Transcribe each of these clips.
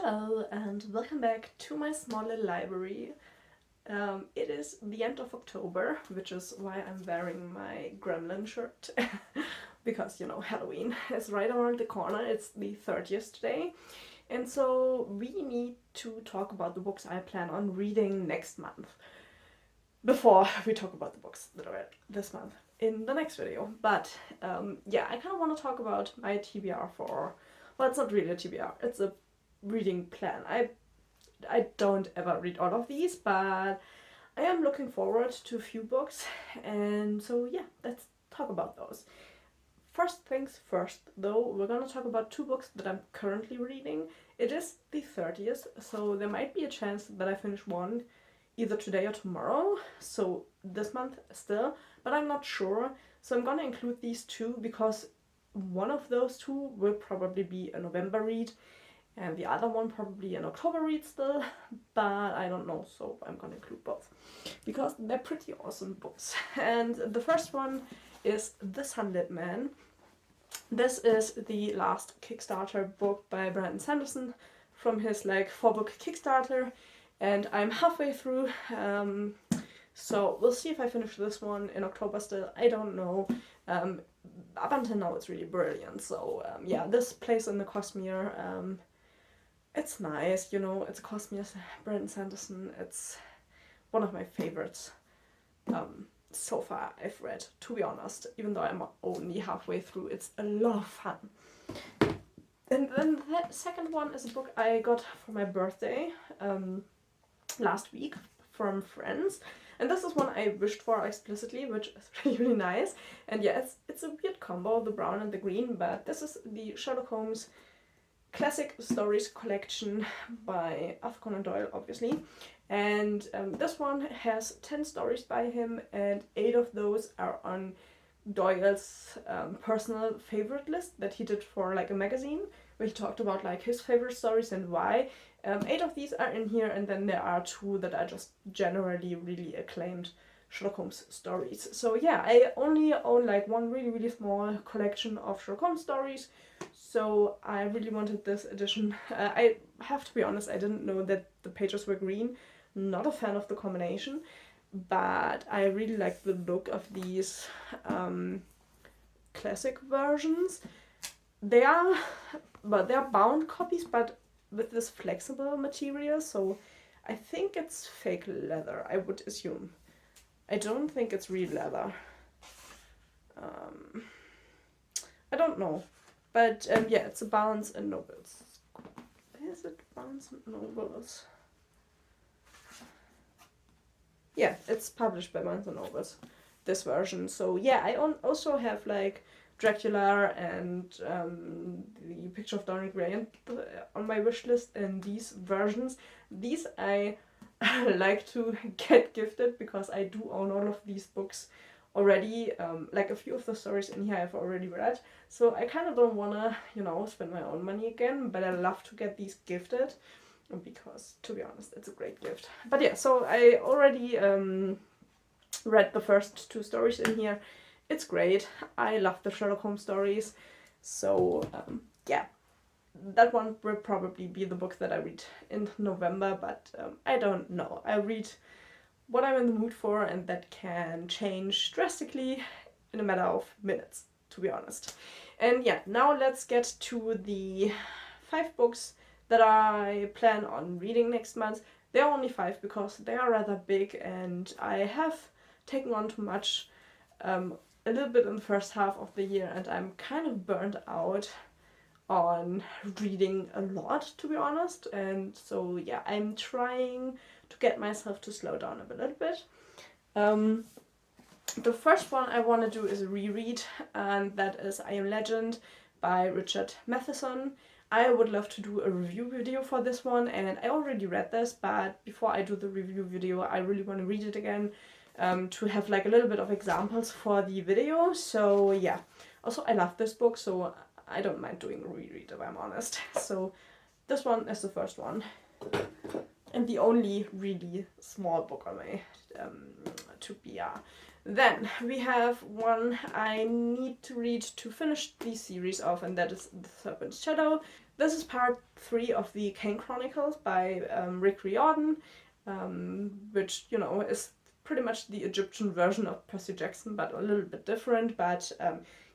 Hello and welcome back to my small little library. It is the end of October, which is why I'm wearing my gremlin shirt. Because, Halloween is right around the corner. It's the 30th today. And so we need to talk about the books I plan on reading next month. Before we talk about the books that I read this month in the next video. But I kind of want to talk about my TBR for... Well, it's not really a TBR. It's a reading plan. I don't ever read all of these, but I am looking forward to a few books, and so yeah, let's talk about those. First things first, though, we're gonna talk about two books that I'm currently reading. It is the 30th, so there might be a chance that I finish one either today or tomorrow, so this month still, but I'm not sure. So I'm gonna include these two because one of those two will probably be a November read, and the other one probably an October read still, but I don't know, so I'm gonna include both because they're pretty awesome books. And the first one is The Sunlit Man. This is the last Kickstarter book by Brandon Sanderson from his 4-book Kickstarter, and I'm halfway through, so we'll see if I finish this one in October still. I don't know. Up until now it's really brilliant, so this plays in the Cosmere. It's nice, it's a Cosmere, Brandon Sanderson. It's one of my favorites so far I've read, to be honest. Even though I'm only halfway through, it's a lot of fun. And then the second one is a book I got for my birthday last week from friends. And this is one I wished for explicitly, which is really nice. And yeah, it's a weird combo, the brown and the green, but this is the Sherlock Holmes Classic Stories collection by Arthur Conan Doyle, obviously. And this one has 10 stories by him, and 8 of those are on Doyle's personal favorite list that he did for a magazine, where he talked about his favorite stories and why. 8 of these are in here, and then there are 2 that are just generally really acclaimed Sherlock Holmes stories. So yeah, I only own one really small collection of Sherlock Holmes stories, so I really wanted this edition. I have to be honest, I didn't know that the pages were green. Not a fan of the combination, but I really like the look of these classic versions. They're bound copies, but with this flexible material, so I think it's fake leather, I would assume. I don't think it's real leather. I don't know. But it's a Barnes and Nobles. Is it Barnes and Nobles? Yeah, it's published by Barnes and Nobles, this version. So yeah, I also have Dracula and the Picture of Dorian Gray on my wish list, and these versions. These I like to get gifted because I do own all of these books already. A few of the stories in here I've already read, so I kind of don't wanna, spend my own money again, but I love to get these gifted because, to be honest, it's a great gift. But yeah, so I already read the first 2 stories in here. It's great. I love the Sherlock Holmes stories, so that one will probably be the book that I read in November, but I don't know. I read what I'm in the mood for, and that can change drastically in a matter of minutes, to be honest. And yeah, now let's get to the 5 books that I plan on reading next month. There are only 5 because they are rather big, and I have taken on too much a little bit in the first half of the year, and I'm kind of burnt out on reading a lot, to be honest. And so yeah, I'm trying to get myself to slow down a little bit. The first one I want to do is a reread, and that is I Am Legend by Richard Matheson. I would love to do a review video for this one, and I already read this, but before I do the review video, I really want to read it again to have a little bit of examples for the video. So yeah, also I love this book, so I don't mind doing a reread if I'm honest. So this one is the first one, and the only really small book on my TBR. Then we have one I need to read to finish the series off, and that is The Serpent's Shadow This is part 3 of the Kane Chronicles by Rick Riordan, which, you know, is pretty much the Egyptian version of Percy Jackson, but a little bit different. But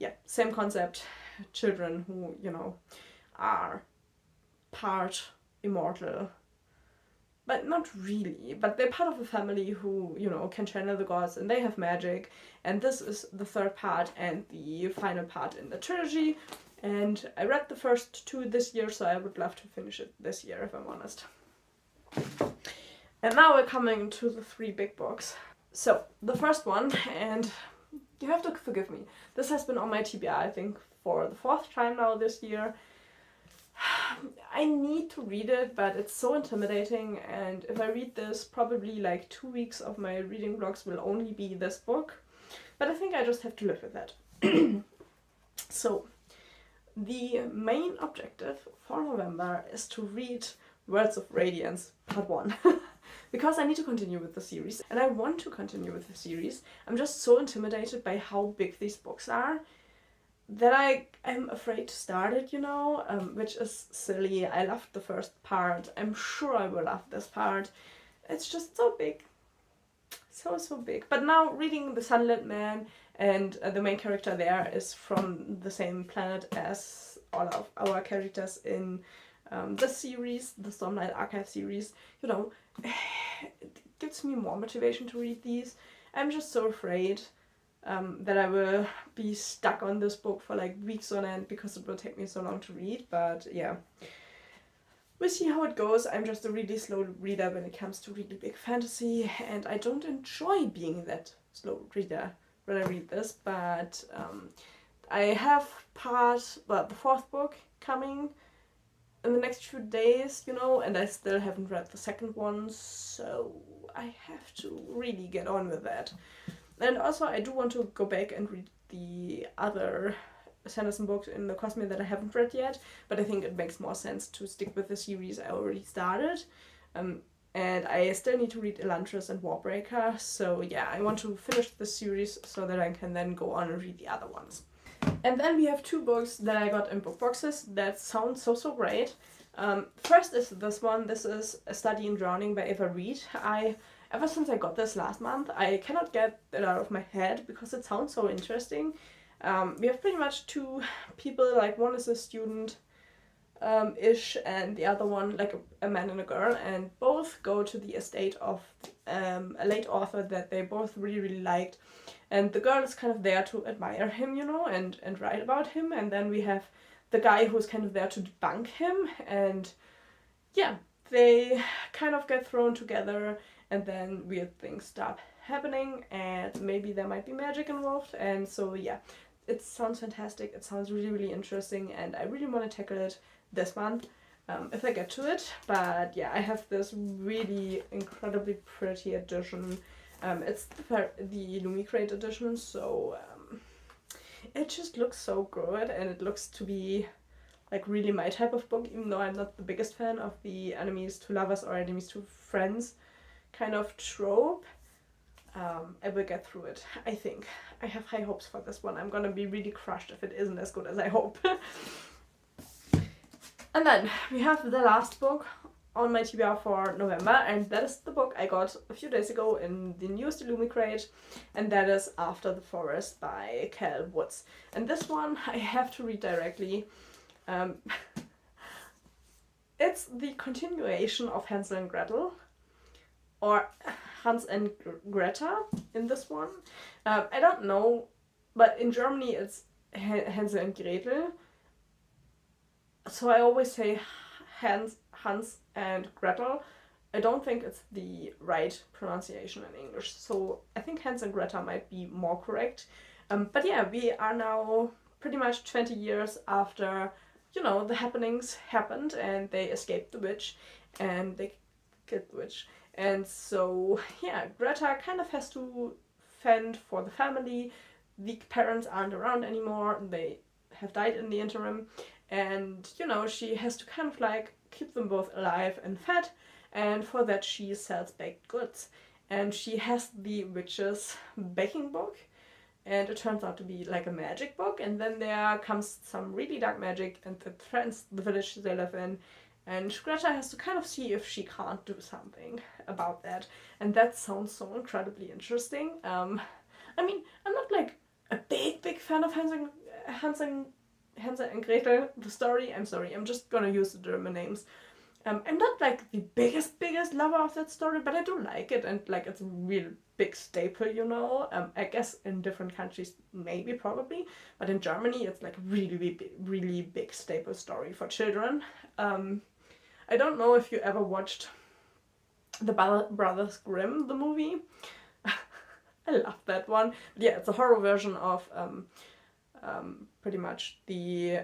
yeah, same concept. Children who, you know, are part immortal, but not really, but they're part of a family who, you know, can channel the gods, and they have magic. And this is the 3rd part and the final part in the trilogy. And I read the first 2 this year, so I would love to finish it this year, if I'm honest. And now we're coming to the 3 big books. So, the first one, and you have to forgive me, this has been on my TBR, I think, for the 4th time now this year. I need to read it, but it's so intimidating, and if I read this, probably like 2 weeks of my reading vlogs will only be this book. But I think I just have to live with that. So, the main objective for November is to read Words of Radiance, part 1. Because I need to continue with the series, and I want to continue with the series. I'm just so intimidated by how big these books are that I am afraid to start it, you know, which is silly. I loved the first part. I'm sure I will love this part. It's just so big. So big. But now reading The Sunlit Man, and the main character there is from the same planet as all of our characters in the series, the Stormlight Archive series, you know, it gives me more motivation to read these. I'm just so afraid that I will be stuck on this book for like weeks on end because it will take me so long to read, but yeah. We'll see how it goes. I'm just a really slow reader when it comes to really big fantasy, and I don't enjoy being that slow reader when I read this, but I have the 4th book coming in the next few days, you know, and I still haven't read the 2nd one, so I have to really get on with that. And also I do want to go back and read the other Sanderson books in the Cosmere that I haven't read yet, but I think it makes more sense to stick with the series I already started. And I still need to read Elantris and Warbreaker, so yeah, I want to finish the series so that I can then go on and read the other ones. And then we have 2 books that I got in book boxes that sound so great. First is this one. This is A Study in Drowning by Eva Reed. Ever since I got this last month, I cannot get it out of my head because it sounds so interesting. We have pretty much 2 people, like one is a student ish, and the other one like a man and a girl, and both go to the estate of a late author that they both really liked, and the girl is kind of there to admire him, you know, and write about him, and then we have the guy who's kind of there to debunk him, and yeah, they kind of get thrown together, and then weird things start happening, and maybe there might be magic involved, and so yeah, it sounds fantastic, it sounds really interesting, and I really want to tackle it this month, if I get to it. But yeah, I have this really incredibly pretty edition. It's the Illumicrate edition, so it just looks so good, and it looks to be like really my type of book, even though I'm not the biggest fan of the enemies to lovers or enemies to friends kind of trope. I will get through it, I think. I have high hopes for this one. I'm gonna be really crushed if it isn't as good as I hope. And then we have the last book on my TBR for November, and that is the book I got a few days ago in the newest Illumicrate, and that is After the Forest by Cal Woods. And this one I have to read directly. It's the continuation of Hansel and Gretel, or Hans and Greta in this one. I don't know, but in Germany it's Hansel and Gretel. So I always say Hans and Gretel. I don't think it's the right pronunciation in English, so I think Hans and Greta might be more correct. But yeah, we are now pretty much 20 years after, you know, the happenings happened, and they escaped the witch, and they killed the witch. And so, yeah, Greta kind of has to fend for the family. The parents aren't around anymore, they have died in the interim. And, you know, she has to kind of like keep them both alive and fed, and for that she sells baked goods. And she has the witch's baking book, and it turns out to be like a magic book, and then there comes some really dark magic and it threatens the village they live in, and Greta has to kind of see if she can't do something about that, and that sounds so incredibly interesting. I mean, I'm not like a big fan of Hansel and Gretel, the story. I'm sorry, I'm just gonna use the German names. I'm not like the biggest lover of that story, but I do like it, and like it's a real big staple, you know. I guess in different countries, maybe, probably, but in Germany, it's like really big staple story for children. I don't know if you ever watched the Brothers Grimm, the movie. I love that one. But yeah, it's a horror version of pretty much the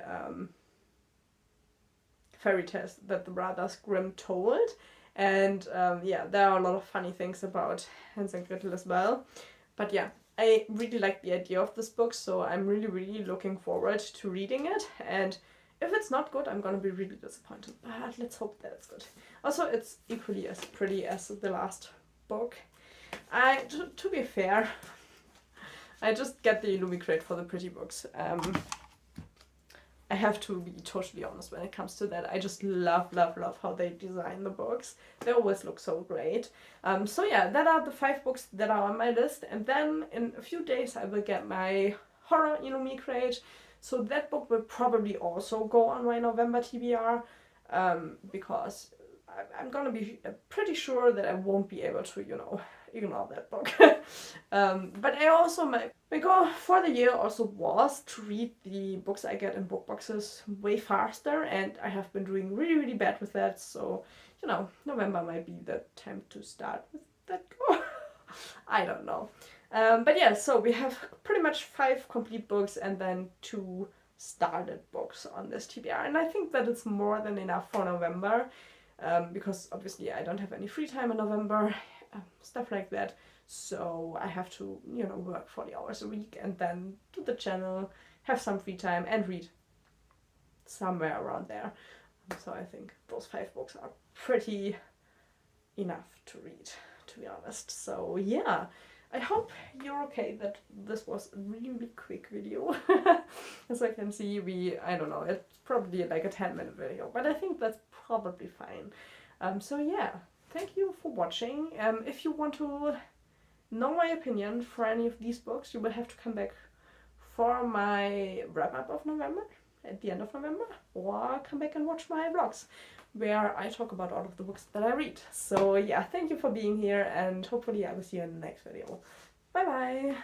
fairy tales that the Brothers Grimm told. And yeah, there are a lot of funny things about Hansel and Gretel as well. But yeah, I really like the idea of this book, so I'm really looking forward to reading it. And if it's not good, I'm gonna be really disappointed. But let's hope that it's good. Also, it's equally as pretty as the last book. To be fair, I just get the Illumicrate for the pretty books. I have to be totally honest when it comes to that. I just love how they design the books. They always look so great. So yeah, that are the 5 books that are on my list. And then in a few days I will get my horror Illumicrate. So that book will probably also go on my November TBR. Because I'm gonna be pretty sure that I won't be able to, ignore that book. But I also, my goal for the year also was to read the books I get in book boxes way faster, and I have been doing really bad with that, so, November might be the time to start with that goal. I don't know. But yeah, so we have pretty much 5 complete books and then 2 started books on this TBR, and I think that it's more than enough for November, because obviously I don't have any free time in November, stuff like that, so I have to, work 40 hours a week and then do the channel, have some free time and read somewhere around there. So I think those 5 books are pretty enough to read, to be honest. So yeah, I hope you're okay that this was a really quick video. As I can see, I don't know, it's probably like a 10-minute video, but I think that's probably fine. So yeah, thank you for watching. If you want to know my opinion for any of these books, you will have to come back for my wrap-up of November, at the end of November, or come back and watch my vlogs, where I talk about all of the books that I read. So yeah, thank you for being here, and hopefully I will see you in the next video. Bye bye!